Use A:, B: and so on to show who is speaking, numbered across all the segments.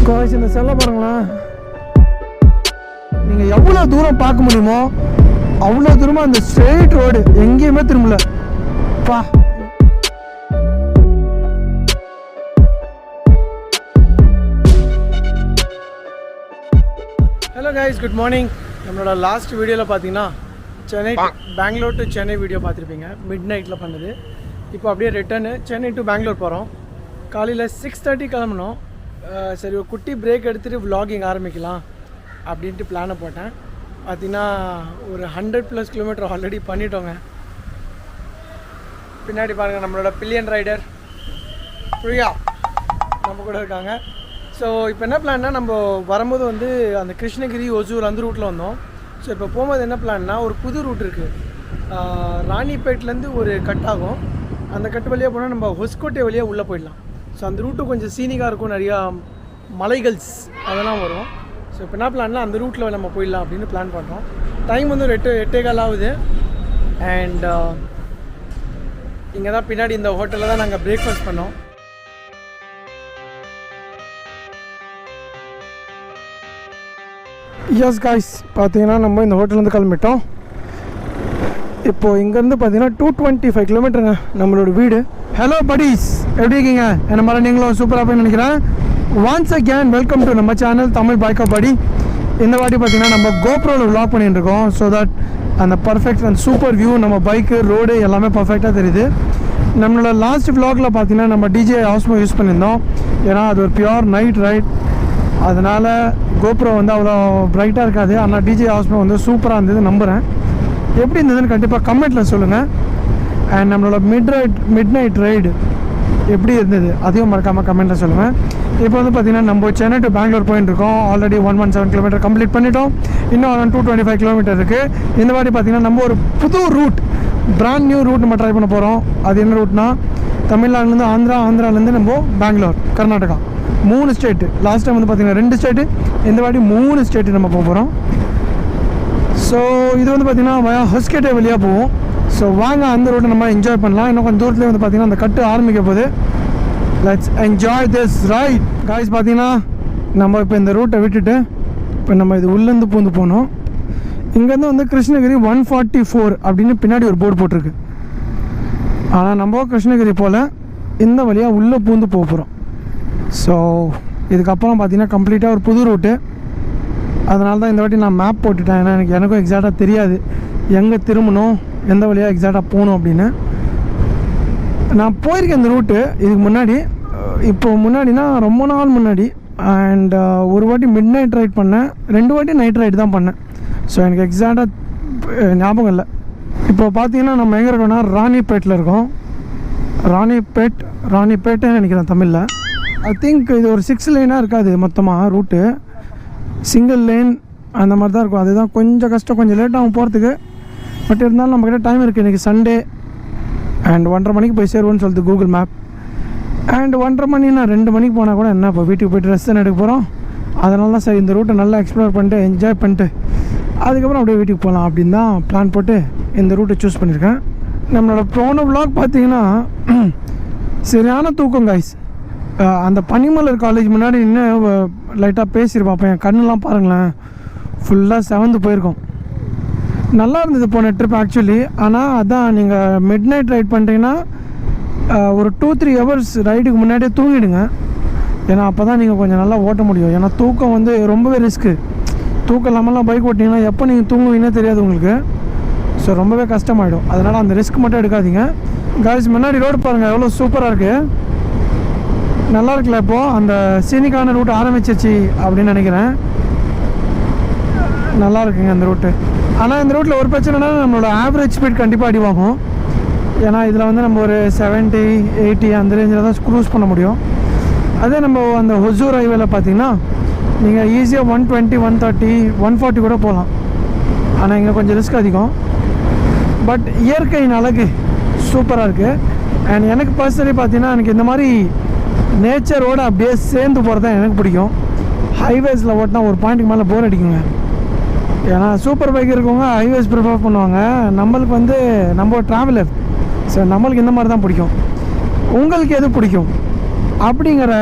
A: Guys இந்த செல்ல பாருங்களேன், நீங்கள் எவ்வளோ தூரம் பார்க்க முடியுமோ அவ்வளோ தூரமாக அந்த ஸ்ட்ரெயிட் ரோடு எங்கேயுமே திரும்பல பா. Hello guys, good morning. நம்மளோட லாஸ்ட் வீடியோவில் பார்த்தீங்கன்னா சென்னை பெங்களூர் டு சென்னை வீடியோ பார்த்துருப்பீங்க, மிட் நைட்டில் பண்ணது. இப்போ அப்படியே ரிட்டர்னு சென்னை டு பெங்களூர் போகிறோம். காலையில் 6:30 கிளம்பணும். சரி, ஒரு குட்டி பிரேக் எடுத்துகிட்டு vlogging ஆரம்பிக்கலாம் அப்படின்ட்டு பிளானை போட்டேன். பார்த்திங்கன்னா ஒரு 100+ கிலோமீட்டர் ஆல்ரெடி பண்ணிட்டோங்க. பின்னாடி பாருங்கள், நம்மளோட பில்லியன் ரைடர் பிரியா நம்ம கூட இருக்காங்க. ஸோ இப்போ என்ன பிளான்னா, நம்ம வரும்போது வந்து அந்த கிருஷ்ணகிரி, ஒசூர் அந்த ரூட்டில் வந்தோம். ஸோ இப்போ போகும்போது என்ன பிளான்னா, ஒரு புது ரூட் இருக்குது. ராணிப்பேட்லேருந்து ஒரு கட் ஆகும். அந்த கட்டு வழியாக போனால் நம்ம ஹொஸ்கோட்டை வழியாக உள்ளே போயிடலாம். ஸோ அந்த ரூட்டு கொஞ்சம் சீனிக்காக இருக்கும், நிறையா மலைகள்ஸ் அதெல்லாம் வரும். ஸோ இப்போ என்ன பிளான்னா, அந்த ரூட்டில் நம்ம போயிடலாம் அப்படின்னு பிளான் பண்ணுறோம். டைம் வந்து ஒரு 8:15 ஆகுது. அண்ட் இங்கே தான் பின்னாடி இந்த ஹோட்டலில் தான் நாங்கள் பிரேக்ஃபாஸ்ட் பண்ணோம். எஸ் காய்ஸ், பார்த்தீங்கன்னா நம்ம இந்த ஹோட்டல்லேருந்து கிளம்பிட்டோம். இப்போது இங்கேருந்து பார்த்தீங்கன்னா 225 கிலோமீட்டருங்க நம்மளோட வீடு. ஹலோ buddies, எப்படி இருக்கீங்க? என்ன மாதிரி நீங்களும் சூப்பராக போய் நினைக்கிறேன். ஒன்ஸ் அகேன் வெல்கம் டு நம்ம சேனல் தமிழ் பைக்கர் படி. இந்த வாட்டி பார்த்தீங்கன்னா நம்ம கோப்ரோவில் vlog பண்ணிட்டு இருக்கோம். ஸோ தட் அந்த பர்ஃபெக்ட் அந்த சூப்பர் வியூ, நம்ம பைக்கு, ரோடு எல்லாமே பர்ஃபெக்டாக தெரியுது. நம்மளோட லாஸ்ட் vlogல பார்த்தீங்கன்னா நம்ம டிஜே ஆஸ்மோ யூஸ் பண்ணியிருந்தோம். ஏன்னா அது ஒரு பியூர் நைட் ரைட், அதனால் கோப்ரோ வந்து அவ்வளோ ப்ரைட்டாக இருக்காது. ஆனால் டிஜே ஆஸ்மோ வந்து சூப்பராக இருந்தது, நம்புகிறேன். எப்படி இருந்ததுன்னு கண்டிப்பாக கமெண்ட்டில் சொல்லுங்கள். அண்ட் நம்மளோட மிட் நைட் ரைடு எப்படி இருந்தது அதையும் மறக்காமல் கமெண்ட்டில் சொல்லுங்கள். இப்போ வந்து பார்த்திங்கன்னா நம்ம சென்னை டு பெங்களூர் போயிட்டு இருக்கோம். ஆல்ரெடி 117 கிலோமீட்டர் கம்ப்ளீட் பண்ணிட்டோம். இன்னும் 225 கிலோமீட்டர் இருக்குது. இந்த வாட்டி பார்த்திங்கன்னா நம்ம ஒரு புது ரூட், பிராண்ட் நியூ ரூட் நம்ம ட்ரை பண்ண போகிறோம். அது என்ன ரூட்னா, தமிழ்நாடுலேருந்து ஆந்திராலேருந்து நம்ம Bangalore, Karnataka, 3 state. Last time வந்து பார்த்திங்கன்னா 2 ஸ்டேட்டு, இந்த வாட்டி 3 ஸ்டேட்டு நம்ம போக போகிறோம். ஸோ இது வந்து பார்த்திங்கன்னா ஹொஸ்கோட்டை வழியாக போவோம். ஸோ வாங்க அந்த ரூட்டை நம்ம என்ஜாய் பண்ணலாம். இன்னும் கொஞ்சம் தூரத்துலேயே வந்து பார்த்திங்கன்னா அந்த கட்டு ஆரம்பிக்க போகுது. Let's enjoy this right. Guys, பார்த்திங்கன்னா நம்ம இப்போ இந்த ரூட்டை விட்டுட்டு இப்போ நம்ம இது உள்ளேருந்து பூந்து போகணும். இங்கேருந்து வந்து கிருஷ்ணகிரி 144 அப்படின்னு பின்னாடி ஒரு போர்டு போட்டிருக்கு. ஆனால் நம்ம கிருஷ்ணகிரி போல் இந்த வழியாக உள்ளே பூந்து போக போகிறோம். ஸோ இதுக்கப்புறம் பார்த்திங்கன்னா கம்ப்ளீட்டாக ஒரு புது ரூட்டு. அதனால தான் இந்த வாட்டி நான் மேப் போட்டுட்டேன். ஏன்னா எனக்கும் எக்ஸாக்டாக தெரியாது எங்கே திரும்பணும், எந்த வழியாக எக்ஸாக்டாக போகணும் அப்படின்னு. நான் போயிருக்கேன் இந்த ரூட்டு இதுக்கு முன்னாடி. இப்போ முன்னாடினா ரொம்ப நாள் முன்னாடி. அண்ட் ஒரு வாட்டி மிட் நைட் ரைட் பண்ணேன், 2 வாட்டி நைட் ரைட் தான் பண்ணேன். ஸோ எனக்கு எக்ஸாக்டாக ஞாபகம் இல்லை. இப்போ பார்த்தீங்கன்னா நம்ம எங்கே இருக்கோம்னா ராணிப்பேட்டில் இருக்கோம். ராணிப்பேட்டுன்னு நினைக்கிறேன் தமிழில். ஐ திங்க் இது ஒரு 6 லேனாக இருக்காது மொத்தமாக ரூட்டு, சிங்கிள் லேன் அந்த மாதிரி தான் இருக்கும். அதுதான் கொஞ்சம் கஷ்டம், கொஞ்சம் லேட்டாகும் போகிறதுக்கு. பட் இருந்தாலும் நம்மக்கிட்ட டைம் இருக்குது. இன்றைக்கி சண்டே அண்ட் 1:30 மணிக்கு போய் சேருவோன்னு சொல்லுது கூகுள் மேப். அண்ட் 1:30 மணினா 2 மணிக்கு போனால் கூட என்ன, இப்போ வீட்டுக்கு போய்ட்டு ரெஸ்ட் தான் எடுக்க போகிறோம். அதனால தான் சரி இந்த ரூட்டை நல்லா எக்ஸ்ப்ளோர் பண்ணிட்டு என்ஜாய் பண்ணிட்டு அதுக்கப்புறம் அப்படியே வீட்டுக்கு போகலாம் அப்படின்னு தான் பிளான் போட்டு இந்த ரூட்டை சூஸ் பண்ணியிருக்கேன். நம்மளோட போன vlog பார்த்தீங்கன்னா சரியான தூக்கம் காய்ஸ். அந்த பனிமலர் காலேஜ் முன்னாடி இன்னும் லைட்டாக பேசியிருப்பேன். அப்போ என் கண்ணெலாம் பாருங்களேன், ஃபுல்லாக செவந்து போயிருக்கோம். நல்லா இருந்தது போன ட்ரிப் ஆக்சுவலி. ஆனால் அதான் நீங்கள் மிட் நைட் ரைட் பண்ணிட்டீங்கன்னா ஒரு 2-3 ஹவர்ஸ் ரைடுக்கு முன்னாடியே தூங்கிடுங்க. ஏன்னா அப்போ தான் நீங்கள் கொஞ்சம் நல்லா ஓட்ட முடியும். ஏன்னா தூக்கம் வந்து ரொம்பவே ரிஸ்க்கு. தூக்கம் இல்லாமலாம் பைக் ஓட்டிங்கன்னா எப்போ நீங்கள் தூங்குவீங்கன்னே தெரியாது உங்களுக்கு. ஸோ ரொம்பவே கஷ்டமாயிடும். அதனால் அந்த ரிஸ்க் மட்டும் எடுக்காதீங்க காய்ஸ். முன்னாடி ரோடு பாருங்கள் எவ்வளோ சூப்பராக இருக்குது, நல்லா இருக்குல்ல. இப்போது அந்த சீனிக்கான ரூட் ஆரம்பிச்சிச்சு அப்படின்னு நினைக்கிறேன். நல்லா இருக்குங்க அந்த ரூட்டு. ஆனால் இந்த ரூட்டில் ஒரு பிரச்சனைனா, நம்மளோட ஆவரேஜ் ஸ்பீட் கண்டிப்பாக அடிவாகும். ஏன்னா இதில் வந்து நம்ம ஒரு 70-80 அந்த ரேஞ்சில் தான் க்ரூஸ் பண்ண முடியும். அதே நம்ம அந்த ஒசூர் ஹைவேல பார்த்தீங்கன்னா நீங்கள் ஈஸியாக 120, 130, 140 கூட போகலாம். ஆனால் இங்கே கொஞ்சம் ரிஸ்க் அதிகம். பட் இயற்கையின் அழகு சூப்பராக இருக்குது. அண்ட் எனக்கு பர்சனலி பார்த்தீங்கன்னா எனக்கு இந்த மாதிரி நேச்சரோடு அப்படியே சேர்ந்து போகிறது தான் எனக்கு பிடிக்கும். ஹைவேஸில் ஓட்டினா ஒரு பாயிண்ட்டுக்கு மேலே போர் அடிக்குங்க. ஏன்னா சூப்பர் பைக் இருக்கவங்க ஹைவேஸ் ப்ரிஃபர் பண்ணுவாங்க. நம்மளுக்கு வந்து நம்ம ட்ராவலர், ஸோ நம்மளுக்கு இந்த மாதிரி தான் பிடிக்கும். உங்களுக்கு எது பிடிக்கும் அப்படிங்கிற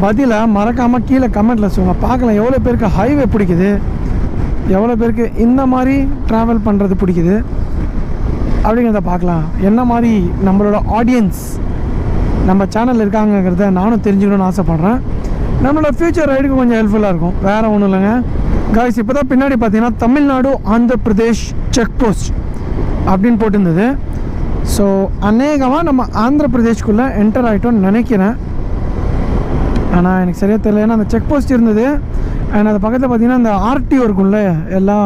A: பதிலை மறக்காமல் கீழே கமெண்ட்டில் சொல்லுங்கள். பார்க்கலாம் எவ்வளோ பேருக்கு ஹைவே பிடிக்குது, எவ்வளோ பேருக்கு இந்த மாதிரி ட்ராவல் பண்ணுறது பிடிக்குது அப்படிங்கிறத பார்க்கலாம். என்ன மாதிரி நம்மளோட ஆடியன்ஸ் நம்ம சேனலில் இருக்காங்கங்கிறத நானும் தெரிஞ்சுக்கணும்னு ஆசைப்பட்றேன். நம்மளோட ஃப்யூச்சர் ரைடுக்கு கொஞ்சம் ஹெல்ப்ஃபுல்லாக இருக்கும், வேறு ஒன்றும் இல்லைங்க காய்ஸ். இப்போ தான் பின்னாடி பார்த்தீங்கன்னா தமிழ்நாடு ஆந்திர பிரதேஷ் செக் போஸ்ட் அப்படின்னு போட்டிருந்தது. ஸோ அநேகமாக நம்ம ஆந்திர பிரதேஷ்குள்ளே என்டர் ஆகிட்டோன்னு நினைக்கிறேன். ஆனால் எனக்கு சரியாக தெரியல, ஏன்னா அந்த செக் போஸ்ட் இருந்தது அண்ட் அது பக்கத்தில் பார்த்திங்கன்னா அந்த ஆர்டிஓ இருக்கும்ல எல்லா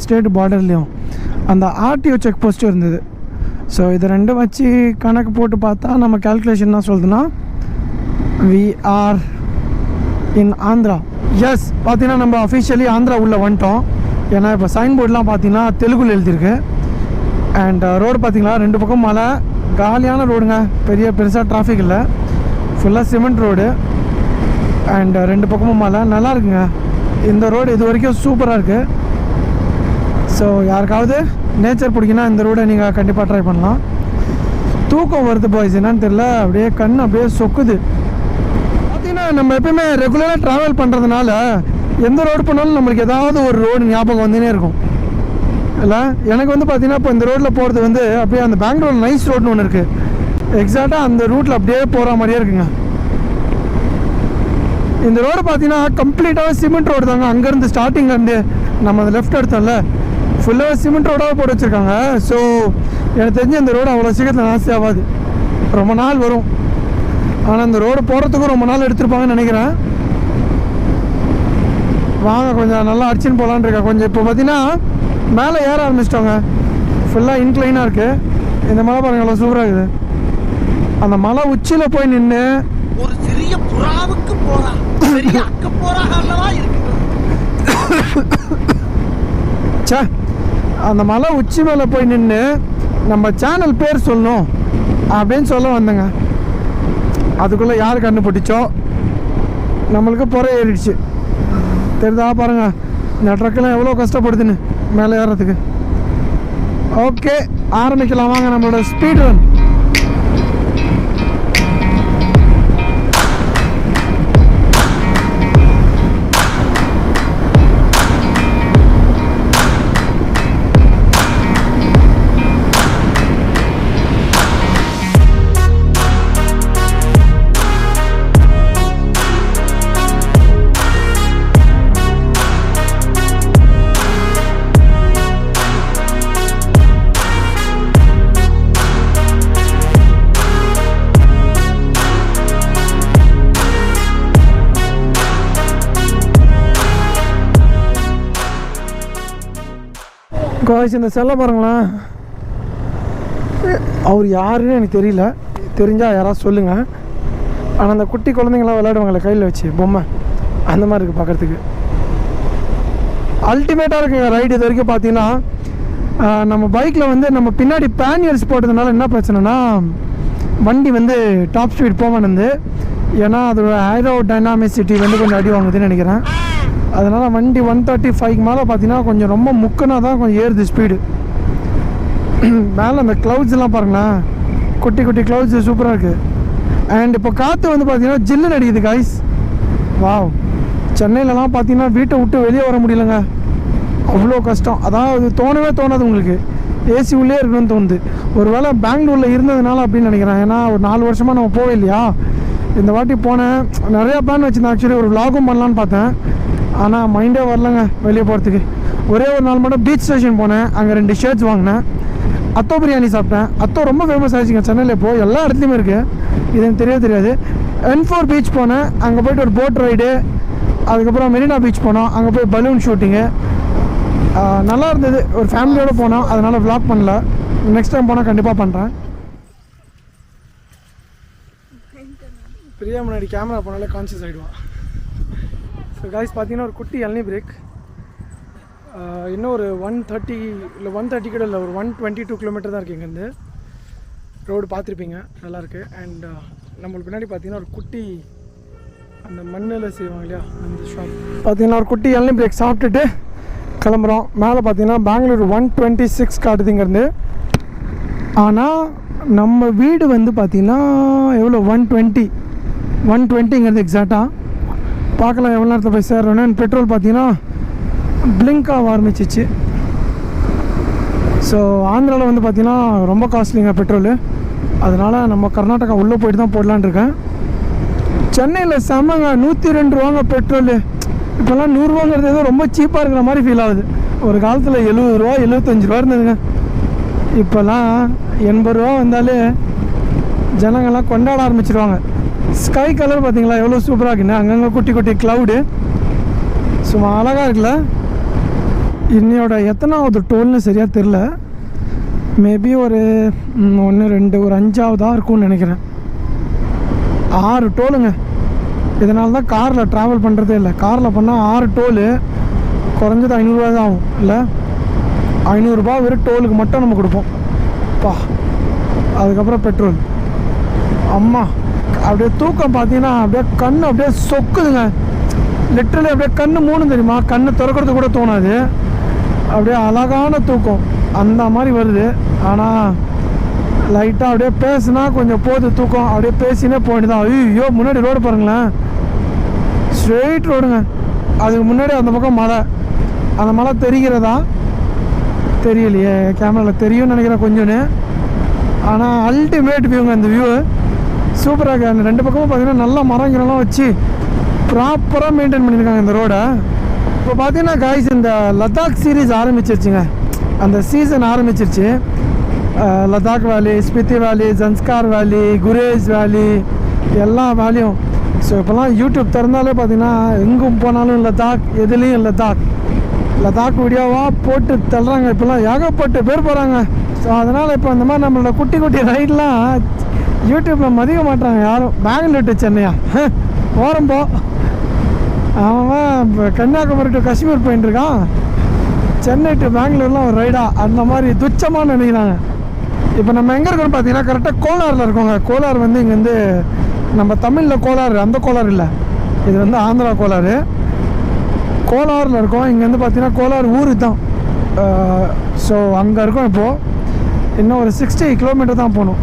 A: ஸ்டேட் பார்டர்லேயும், அந்த ஆர்டிஓ செக் போஸ்ட்டும் இருந்தது. ஸோ இதை ரெண்டும் வச்சு கணக்கு போட்டு பார்த்தா நம்ம கேல்குலேஷன் தான் சொல்லுதுன்னா we are in Andhra. Yes, பார்த்தீங்கன்னா நம்ம அஃபிஷியலி ஆந்திரா உள்ளே வந்துட்டோம். ஏன்னா இப்போ சைன் போர்டெலாம் பார்த்தீங்கன்னா தெலுங்குல எழுதியிருக்கு. அண்ட் ரோடு பார்த்திங்களா, ரெண்டு பக்கம் மலை, காலியான ரோடுங்க, பெருசாக டிராஃபிக் இல்லை, ஃபுல்லாக சிமெண்ட் ரோடு அண்ட் ரெண்டு பக்கமும் மலை, நல்லா இருக்குங்க இந்த ரோடு. இது வரைக்கும் சூப்பராக இருக்குது. ஸோ யாருக்காவது நேச்சர் பிடிக்குன்னா இந்த ரோடை நீங்கள் கண்டிப்பாக ட்ரை பண்ணலாம். தூக்கம் வருது பாய்ஸ், என்னன்னு தெரியல, அப்படியே கண் அப்படியே சொக்குது. பார்த்தீங்கன்னா நம்ம எப்பயுமே ரெகுலராக ட்ராவல் பண்ணுறதுனால எந்த ரோடு பண்ணாலும் நம்மளுக்கு ஏதாவது ஒரு ரோடு ஞாபகம் வந்துனே இருக்கும் இல்லை. எனக்கு வந்து பார்த்தீங்கன்னா இப்போ இந்த ரோட்டில் போகிறது வந்து அப்படியே அந்த பெங்களூர் நைஸ் ரோடுன்னு ஒன்று இருக்குது, எக்ஸாக்டாக அந்த ரூட்டில் அப்படியே போகிற மாதிரியே இருக்குங்க. இந்த ரோடு பார்த்தீங்கன்னா கம்ப்ளீட்டாக சிமெண்ட் ரோடு தாங்க. அங்கேருந்து ஸ்டார்டிங்லேருந்து நம்ம அந்த லெஃப்ட் எடுத்தோம்ல ஃபுல்லாக சிமெண்ட் ரோடாக போட்டு வச்சுருக்காங்க. ஸோ எனக்கு தெரிஞ்சு இந்த ரோடு அவ்வளோ சீக்கிரத்தில் நாசி ஆகாது, ரொம்ப நாள் வரும். ஆனால் இந்த ரோடு போகிறதுக்கும் ரொம்ப நாள் எடுத்துருப்பாங்கன்னு நினைக்கிறேன். வாங்க கொஞ்சம் நல்லா அடிச்சுன்னு போகலான்னு இருக்கேன். கொஞ்சம் இப்போ பார்த்தீங்கன்னா மேலே ஏற ஆரம்பிச்சிட்டோங்க, ஃபுல்லாக இன்க்ளைனாக இருக்குது. இந்த மலை பாருங்க எவ்வளோ சூப்பராக இருக்குது. அந்த மலை உச்சியில் போய் நின்று
B: ஒரு சிறிய புறாவுக்கு போறா பெரிய அக்க போறாக அல்லவா இருக்கு.
A: சே, அந்த மலை உச்சி மேலே போய் நின்று நம்ம சேனல் பேர் சொல்லணும் அப்படின்னு சொல்ல வந்தேங்க. அதுக்குள்ளே யார் கண்ணு போட்டுச்சோ நம்மளுக்கு புற ஏறிடுச்சு. தெரியுதா பாருங்க இந்த ட்ரக்கெல்லாம் எவ்வளோ கஷ்டப்படுதுன்னு மேலே ஏறதுக்கு. ஓகே, ஆரம்பிக்கலாம் வாங்க நம்மளோட ஸ்பீட் ரன். காய்ஸ் இந்த செல்ல பாருங்களேன், அவர் யாருன்னு எனக்கு தெரியல, தெரிஞ்சால் யாராவது சொல்லுங்கள். ஆனால் அந்த குட்டி குழந்தைங்களாம் விளையாடுவாங்களே கையில் வச்சு பொம்மை, அந்த மாதிரி இருக்குது பார்க்குறதுக்கு. அல்டிமேட்டாக இருக்குங்க ரைடு. இது வரைக்கும் பார்த்தீங்கன்னா நம்ம பைக்கில் வந்து நம்ம பின்னாடி பேனியர்ஸ் போட்டதுனால என்ன பிரச்சனைனா வண்டி வந்து டாப் ஸ்பீட் போக மாட்டேங்குது. ஏன்னா அதோட ஏரோ டைனாமிசிட்டி வந்து கொஞ்சம் அடி வாங்குதுன்னு நினைக்கிறேன். அதனால் வண்டி 135 மேலே பார்த்தீங்கன்னா கொஞ்சம் ரொம்ப முக்கினா தான் கொஞ்சம் ஏறுது ஸ்பீடு. மேலே அந்த க்ளவுட்ஸ்லாம் பாருங்களேன், குட்டி குட்டி க்ளவுட்ஸ் சூப்பராக இருக்குது. அண்ட் இப்போ காற்று வந்து பார்த்தீங்கன்னா ஜில்லுன்னு அடிக்குது காய்ஸ். வாவ், சென்னையிலலாம் பார்த்தீங்கன்னா வீட்டை விட்டு வெளியே வர முடியலங்க, அவ்வளோ கஷ்டம். அதாவது தோணவே தோணாது உங்களுக்கு, ஏசி உள்ளே இருக்கணும்னு தோணுது. ஒரு வேளை பெங்களூரில் இருந்ததுனால அப்படின்னு நினைக்கிறேன். ஏன்னா ஒரு 4 வருஷமாக நம்ம போவே இல்லையா. இந்த வாட்டி போனேன், நிறையா பிளான் வச்சுருந்தேன். ஆக்சுவலி ஒரு விலாகும் பண்ணலான்னு பார்த்தேன், ஆனால் மைண்டே வரலங்க வெளியே போகிறதுக்கு. ஒரே ஒரு நாள் மட்டும் பீச் ஸ்டேஷன் போனேன், அங்கே 2 ஷர்ட்ஸ் வாங்கினேன், அத்தோ பிரியாணி சாப்பிட்டேன். அத்தோ ரொம்ப ஃபேமஸ் ஆகிடுச்சிங்க சென்னையில், இப்போது எல்லா இடத்துலையுமே இருக்குது, இது எனக்கு தெரியாது. N4 பீச் போனேன், அங்கே போய்ட்டு ஒரு போட் ரைடு, அதுக்கப்புறம் மெரினா பீச் போனோம், அங்கே போய் பலூன் ஷூட்டிங்கு, நல்லா இருந்தது. ஒரு ஃபேமிலியோடு போனோம், அதனால் விலாக் பண்ணல. நெக்ஸ்ட் டைம் போனால் கண்டிப்பாக பண்ணுறேன். பிரியா முன்னாடி கேமரா போனாலே கான்சியஸ் ஆகிடுவான். ஸோ காய்ஸ் பார்த்தீங்கன்னா ஒரு குட்டி இளநீ பிரேக். இன்னும் ஒரு 130 இல்லை 130 கூட இல்லை, ஒரு 122 கிலோமீட்டர் தான் இருக்குது இங்கேருந்து. ரோடு பார்த்துருப்பீங்க, நல்லாயிருக்கு. அண்ட் நம்மளுக்கு பின்னாடி பார்த்தீங்கன்னா ஒரு குட்டி அந்த மண்ணில் செய்வாங்க இல்லையா அந்த ஷாப். பார்த்தீங்கன்னா ஒரு குட்டி இளநீ பிரேக் சாப்பிட்டுட்டு கிளம்புறோம். மேலே பார்த்தீங்கன்னா பெங்களூர் 126 காட்டுது இங்கேருந்து. ஆனால் நம்ம வீடு வந்து பார்த்திங்கன்னா எவ்வளோ 120. 120ங்கிறது எக்ஸாக்டாக. பார்க்கலாம் எவ்வளோ நேரத்தில் போய் சேர்றோன்னு. பெட்ரோல் பார்த்தீங்கன்னா பிளிங்காக ஆரம்பிச்சிச்சு. ஸோ ஆந்திராவில் வந்து பார்த்திங்கன்னா ரொம்ப காஸ்ட்லிங்க பெட்ரோலு. அதனால் நம்ம கர்நாடகா உள்ளே போய்ட்டு தான் போடலான்னு இருக்கேன். சென்னையில் செம்மங்க 102 ரூபாங்க பெட்ரோலு. இப்போல்லாம் 100 ரூபாங்கிறது ஏதோ ரொம்ப சீப்பாக இருக்கிற மாதிரி ஃபீல் ஆகுது. ஒரு காலத்தில் 70 ரூபா 75 ரூபா இருந்ததுங்க. இப்போல்லாம் 80 ரூபா வந்தாலே ஜனங்கள்லாம் கொண்டாட ஆரம்பிச்சிருவாங்க. ஸ்கை கலர் பார்த்தீங்களா எவ்வளோ சூப்பராக இருக்குன்னு. அங்கங்கே குட்டி குட்டி க்ளவுடு சும்மா அழகாக இருக்குல்ல. இன்னையோட எத்தனாவது டோல்னு சரியாக தெரில. மேபி ஒரு 1 2 ஒரு 5ஆவதாக இருக்கும்னு நினைக்கிறேன். 6 டோலுங்க. இதனால தான் காரில் ட்ராவல் பண்ணுறதே இல்லை. காரில் பண்ணால் 6 டோலு குறைஞ்சது 500 ரூபா தான் ஆகும். இல்லை 500 ரூபா வெறும் டோலுக்கு மட்டும் நம்ம கொடுப்போம். அதுக்கப்புறம் பெட்ரோல். அம்மா அப்படியே தூக்கம் பார்த்தீங்கன்னா அப்படியே கண் அப்படியே சொக்குதுங்க. லிட்டரலி அப்படியே கண் மூணு தெரியுமா, கண்ணை திறக்கிறது கூட தோணாது. அப்படியே அழகான தூக்கம் அந்த மாதிரி வருது. ஆனால் லைட்டாக அப்படியே பேசுனா கொஞ்சம் போகுது தூக்கம். அப்படியே பேசினே போயிட்டுதான். ஐயோ முன்னாடி ரோடு பாருங்களேன், ஸ்ட்ரெயிட் ரோடுங்க. அதுக்கு முன்னாடி அந்த பக்கம் மலை. அந்த மலை தெரிகிறதா தெரியலையே, கேமராவில் தெரியும்னு நினைக்கிறேன் கொஞ்சோன்னு. ஆனால் அல்டிமேட் வியூங்க அந்த வியூ. சூப்பராக இருக்குது. அந்த 2 பக்கமும் பார்த்தீங்கன்னா நல்லா மரங்கள்லாம் வச்சு ப்ராப்பராக மெயின்டைன் பண்ணியிருக்காங்க இந்த ரோடை. இப்போ பார்த்தீங்கன்னா காய்ஸ் இந்த லடாக் சீரீஸ் ஆரம்பிச்சிருச்சுங்க. அந்த சீசன் ஆரம்பிச்சிருச்சு. லடாக் வேலி, ஸ்பித்தி வேலி, ஜன்ஸ்கார் வேலி, குரேஸ் வேலி எல்லா வேலியும். ஸோ இப்போலாம் யூடியூப் திறந்தாலே பார்த்தீங்கன்னா எங்கும் போனாலும் லடாக், எதுலேயும் லடாக் வீடியோவாக போட்டு தள்ளுறாங்க. இப்போலாம் ஏகப்பட்ட பேர் போகிறாங்க. ஸோ அதனால் இப்போ இந்த மாதிரி நம்மளோட குட்டி குட்டி ரைட்லாம் யூடியூப்பில் மதிக்க மாட்டாங்க யாரும். பெங்களூர் டு சென்னையா ஓரம்போ, அவன் கன்னியாகுமரி டு காஷ்மீர் போயிட்டு இருக்கான். சென்னை டு பெங்களூர்லாம் ஒரு ரைடா அந்த மாதிரி துச்சமாக நினைக்கிறாங்க. இப்போ நம்ம எங்கே இருக்கோம்னு பார்த்தீங்கன்னா கரெக்டாக கோலாரில் இருக்கோங்க. கோலார் வந்து இங்கேருந்து நம்ம தமிழில் கோலார், அந்த கோலார் இல்லை, இது வந்து ஆந்திரா கோலார். கோலாரில் இருக்கோம். இங்கேருந்து பார்த்தீங்கன்னா கோலார் ஊர் தான். ஸோ அங்கே இருக்கோம். இப்போது இன்னும் ஒரு 60 கிலோமீட்டர் தான் போகணும்.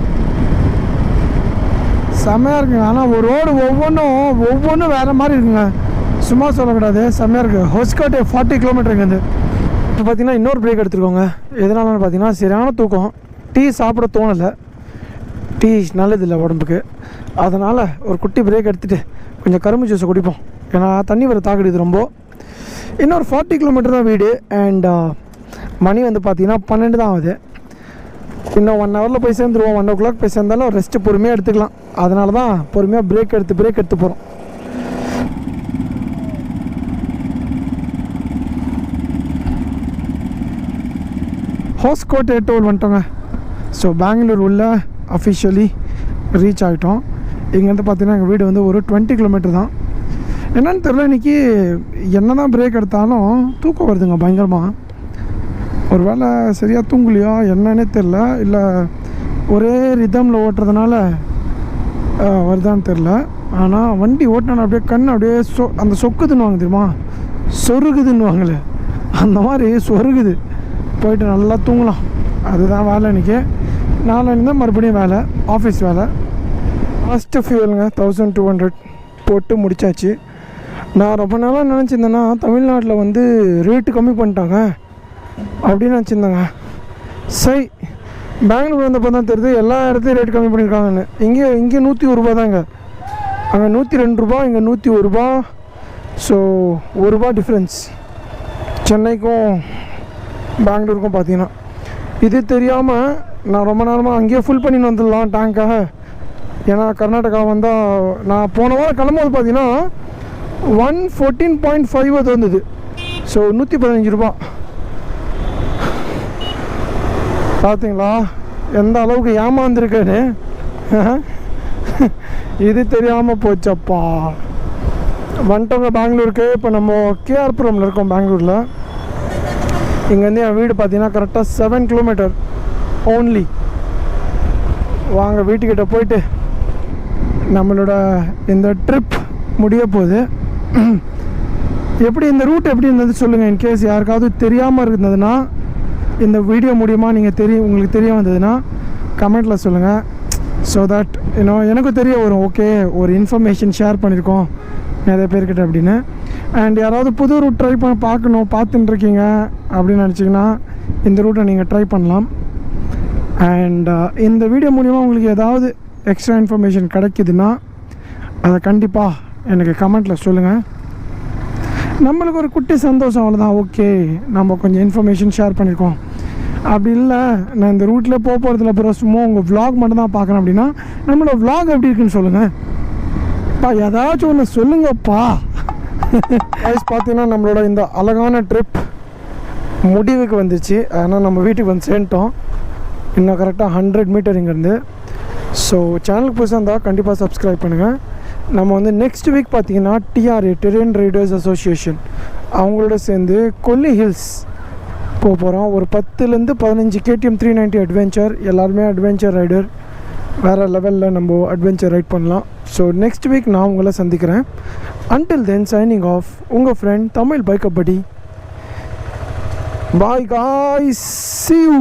A: செம்மையாக இருக்குங்க. ஆனால் ஒரு ரோடு ஒவ்வொன்றும் வேறு மாதிரி இருக்குங்க. சும்மா சொல்லக்கூடாது, செம்மையாக இருக்குது. ஹொஸ்கோட்டே 40 கிலோமீட்டர் இங்கேருந்து. இப்போ பார்த்தீங்கன்னா இன்னொரு பிரேக் எடுத்துருக்கோங்க. எதனாலன்னு பார்த்தீங்கன்னா சரியான தூக்கம். டீ சாப்பிட தோணலை. டீ நல்லதில்லை உடம்புக்கு. அதனால் ஒரு குட்டி பிரேக் எடுத்துகிட்டு கொஞ்சம் கரும்பு ஜூஸை குடிப்போம். ஏன்னா தண்ணி வர தாக்குது ரொம்ப. இன்னொரு 40 கிலோமீட்டர் தான் வீடு. அண்ட் மணி வந்து பார்த்திங்கன்னா 12 தான் ஆகுது. இன்னும் 1 ஹவரில் போய் சேர்ந்துருவோம். 1 o'clock போய் சேர்ந்தாலும் ரெஸ்ட்டு பொறுமையாக எடுத்துக்கலாம். அதனால தான் பொறுமையாக பிரேக் எடுத்து போகிறோம். ஹோஸ்கோட்டே டோல் வந்துட்டோங்க. ஸோ பெங்களூர் உள்ள அஃபிஷியலி ரீச் ஆகிட்டோம். இங்கேருந்து பார்த்தீங்கன்னா எங்கள் வீடு வந்து ஒரு 20 கிலோமீட்டர் தான். என்னென்னு தெரில, இன்றைக்கி என்ன தான் பிரேக் எடுத்தாலும் தூக்கம் வருதுங்க பயங்கரமாக. ஒரு வேளை சரியாக தூங்கலையோ என்னன்னே தெரில, இல்லை ஒரே ரிதமில் ஓட்டுறதுனால வருதான்னு தெரில. ஆனால் வண்டி ஓட்டினா அப்படியே கண் அப்படியே அந்த சொக்குதுன்னுவாங்க தெரியுமா, சொருகுதுன்னுவாங்களே, அந்த மாதிரி சொருகுது. போயிட்டு நல்லா தூங்கலாம். அதுதான் வேலை இன்றைக்கி. நாளைக்கு தான் மறுபடியும் வேலை, ஆஃபீஸ் வேலை. ஃபஸ்ட்டு ஃபியூவலுங்க 1200 போட்டு முடித்தாச்சு. நான் ரொம்ப நாளாக நினச்சிருந்தேன்னா தமிழ்நாட்டில் வந்து ரேட்டு கம்மி பண்ணிட்டாங்க அப்படின்னு நினச்சிருந்தேங்க. சரி, பெங்களூர் வந்தப்போ தான் தெரியுது எல்லா இடத்துலையும் ரேட் கம்மி பண்ணியிருக்காங்கன்னு. இங்கே 101 ரூபா தாங்க. அங்கே 102 ரூபா, இங்கே 101 ரூபா. ஸோ 1 ரூபா டிஃப்ரென்ஸ் சென்னைக்கும் பெங்களூருக்கும் பார்த்தீங்கன்னா. இது தெரியாமல் நான் ரொம்ப நேரமாக அங்கேயே ஃபுல் பண்ணின்னு வந்துடலாம் டேங்க்காக. ஏன்னா கர்நாடகா வந்தால் நான் போன வாரம் கிளம்பும்போது பார்த்தீங்கன்னா 114.5 அது வந்தது. ஸோ 115 ரூபா. பார்த்தீங்களா எந்த அளவுக்கு ஏமாந்துருக்கேன்னு. இது தெரியாமல் போச்சப்பா. வந்துட்டோங்க பெங்களூருக்கு. இப்போ நம்ம கேஆர்புரமில் இருக்கோம் பெங்களூரில். இங்கேருந்து என் வீடு பார்த்தீங்கன்னா கரெக்டாக 7 கிலோமீட்டர் ஓன்லி. வாங்க வீட்டுக்கிட்ட போயிட்டு நம்மளோட இந்த ட்ரிப் முடிய போகுது. எப்படி இந்த ரூட் எப்படி இருந்தது சொல்லுங்கள். இன்கேஸ் யாருக்காவது தெரியாமல் இருந்ததுன்னா இந்த வீடியோ மூலியமாக உங்களுக்கு தெரிய வந்ததுன்னா கமெண்ட்டில் சொல்லுங்கள். ஸோ தட் எனக்கும் தெரிய வரும், ஓகே ஒரு இன்ஃபர்மேஷன் ஷேர் பண்ணியிருக்கோம் நிறைய பேர்கிட்ட அப்படின்னு. அண்ட் யாராவது புது ரூட் ட்ரை பண்ண பார்த்துட்டுருக்கீங்க அப்படின்னு நினச்சிங்கன்னா இந்த ரூட்டை நீங்கள் ட்ரை பண்ணலாம். அண்ட் இந்த வீடியோ மூலிமா உங்களுக்கு ஏதாவது எக்ஸ்ட்ரா இன்ஃபர்மேஷன் கிடைக்குதுன்னா அதை கண்டிப்பாக எனக்கு கமெண்ட்டில் சொல்லுங்கள். நம்மளுக்கு ஒரு குட்டி சந்தோஷம், அவ்வளோதான். ஓகே, நம்ம கொஞ்சம் இன்ஃபர்மேஷன் ஷேர் பண்ணியிருக்கோம். அப்படி இல்லை, நான் இந்த ரூட்டில் போகிறதுல அப்புறம் சும்மா உங்கள் விலாக் மட்டும் தான் பார்க்குறேன் அப்படின்னா நம்மளோட விலாக் எப்படி இருக்குன்னு சொல்லுங்கள். ஏதாச்சும் ஒன்று சொல்லுங்கப்பா. பார்த்தீங்கன்னா நம்மளோட இந்த அழகான ட்ரிப் முடிவுக்கு வந்துச்சு. ஆனால் நம்ம வீட்டுக்கு வந்து சேர்ந்துட்டோம். இன்னும் கரெக்டாக 100 மீட்டர் இங்கேருந்து. ஸோ சேனலுக்கு புதுசாக இருந்தால் கண்டிப்பாக சப்ஸ்கிரைப் பண்ணுங்கள். நம்ம வந்து நெக்ஸ்ட் வீக் பார்த்தீங்கன்னா TRA டெரேன் ரைடர்ஸ் அசோசியேஷன் அவங்களோட சேர்ந்து கொல்லி ஹில்ஸ் போகிறோம். ஒரு 10லேருந்து 15 KTM 390 அட்வென்ச்சர். எல்லாருமே அட்வென்ச்சர் ரைடர், வேறு லெவலில் நம்ம அட்வென்ச்சர் ரைட் பண்ணலாம். ஸோ நெக்ஸ்ட் வீக் நான் உங்களை சந்திக்கிறேன். அன்டில் தென் சைனிங் ஆஃப், உங்கள் ஃப்ரெண்ட் தமிழ் பைக் படி. Bye guys, see you.